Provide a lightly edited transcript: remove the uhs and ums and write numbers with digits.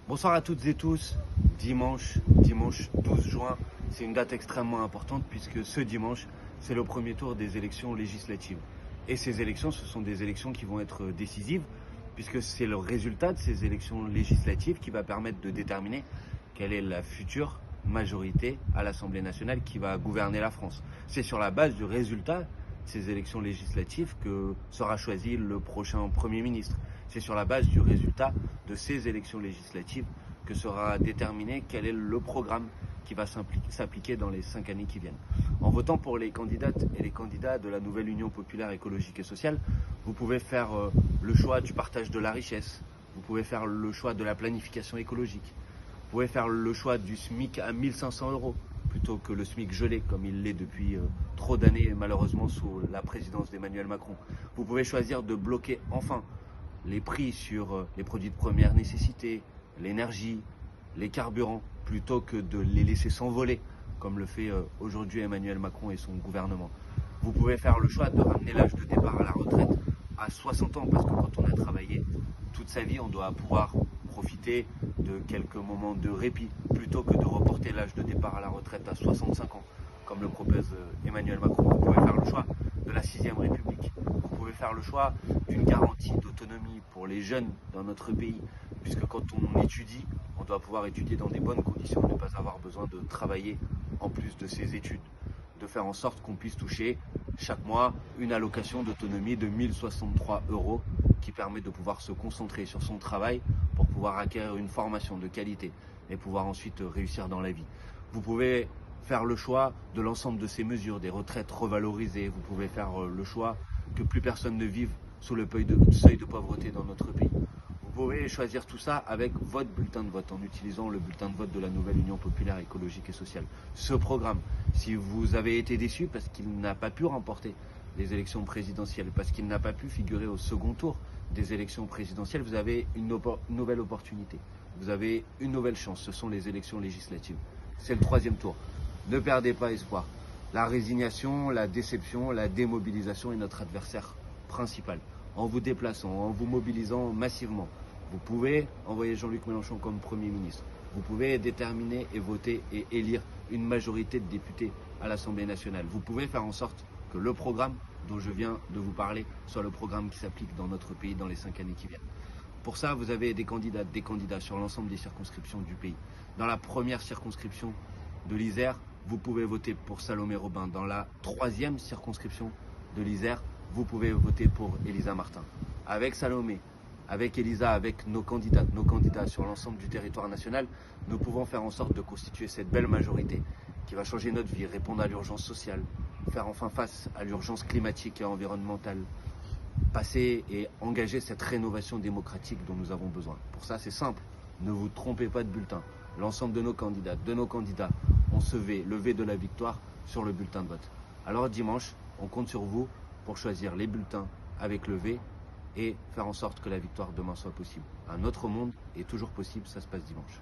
Bonsoir à toutes et tous. Dimanche 12 juin, c'est une date extrêmement importante puisque ce dimanche, c'est le premier tour des élections législatives. Et ces élections, ce sont des élections qui vont être décisives puisque c'est le résultat de ces élections législatives qui va permettre de déterminer quelle est la future majorité à l'Assemblée nationale qui va gouverner la France. C'est sur la base du résultat de ces élections législatives que sera choisi le prochain Premier ministre. C'est sur la base du résultat de ces élections législatives que sera déterminé quel est le programme qui va s'appliquer dans les 5 années qui viennent. En votant pour les candidates et les candidats de la nouvelle Union populaire écologique et sociale, vous pouvez faire le choix du partage de la richesse, vous pouvez faire le choix de la planification écologique, vous pouvez faire le choix du SMIC à 1500 € plutôt que le SMIC gelé comme il l'est depuis trop d'années malheureusement sous la présidence d'Emmanuel Macron. Vous pouvez choisir de bloquer enfin les prix sur les produits de première nécessité, l'énergie, les carburants, plutôt que de les laisser s'envoler, comme le fait aujourd'hui Emmanuel Macron et son gouvernement. Vous pouvez faire le choix de ramener l'âge de départ à la retraite à 60 ans, parce que quand on a travaillé toute sa vie, on doit pouvoir profiter de quelques moments de répit, plutôt que de reporter l'âge de départ à la retraite à 65 ans, comme le propose Emmanuel Macron. Vous pouvez faire le choix de la 6ème République. Vous pouvez faire le choix d'une garantie d'autonomie pour les jeunes dans notre pays, puisque quand on étudie, on doit pouvoir étudier dans des bonnes conditions, ne pas avoir besoin de travailler en plus de ses études, de faire en sorte qu'on puisse toucher chaque mois une allocation d'autonomie de 1063 € qui permet de pouvoir se concentrer sur son travail pour pouvoir acquérir une formation de qualité et pouvoir ensuite réussir dans la vie. Vous pouvez faire le choix de l'ensemble de ces mesures, des retraites revalorisées, vous pouvez faire le choix que plus personne ne vive sous le seuil de pauvreté dans notre pays. Vous pouvez choisir tout ça avec votre bulletin de vote, en utilisant le bulletin de vote de la nouvelle Union populaire écologique et sociale. Ce programme, si vous avez été déçu parce qu'il n'a pas pu remporter les élections présidentielles, parce qu'il n'a pas pu figurer au second tour des élections présidentielles, vous avez une nouvelle opportunité. Vous avez une nouvelle chance, ce sont les élections législatives. C'est le 3e tour. Ne perdez pas espoir. La résignation, la déception, la démobilisation est notre adversaire principal. En vous déplaçant, en vous mobilisant massivement, vous pouvez envoyer Jean-Luc Mélenchon comme Premier ministre. Vous pouvez déterminer et voter et élire une majorité de députés à l'Assemblée nationale. Vous pouvez faire en sorte que le programme dont je viens de vous parler soit le programme qui s'applique dans notre pays dans les 5 années qui viennent. Pour ça, vous avez des candidats sur l'ensemble des circonscriptions du pays. Dans la première circonscription de l'Isère, vous pouvez voter pour Salomé Robin. Dans la 3e circonscription de l'Isère, vous pouvez voter pour Elisa Martin. Avec Salomé, avec Elisa, avec nos candidats sur l'ensemble du territoire national, nous pouvons faire en sorte de constituer cette belle majorité qui va changer notre vie, répondre à l'urgence sociale, faire enfin face à l'urgence climatique et environnementale, passer et engager cette rénovation démocratique dont nous avons besoin. Pour ça, c'est simple, ne vous trompez pas de bulletin. L'ensemble de nos candidats ont le V de la victoire sur le bulletin de vote. Alors dimanche, on compte sur vous pour choisir les bulletins avec le V et faire en sorte que la victoire demain soit possible. Un autre monde est toujours possible, ça se passe dimanche.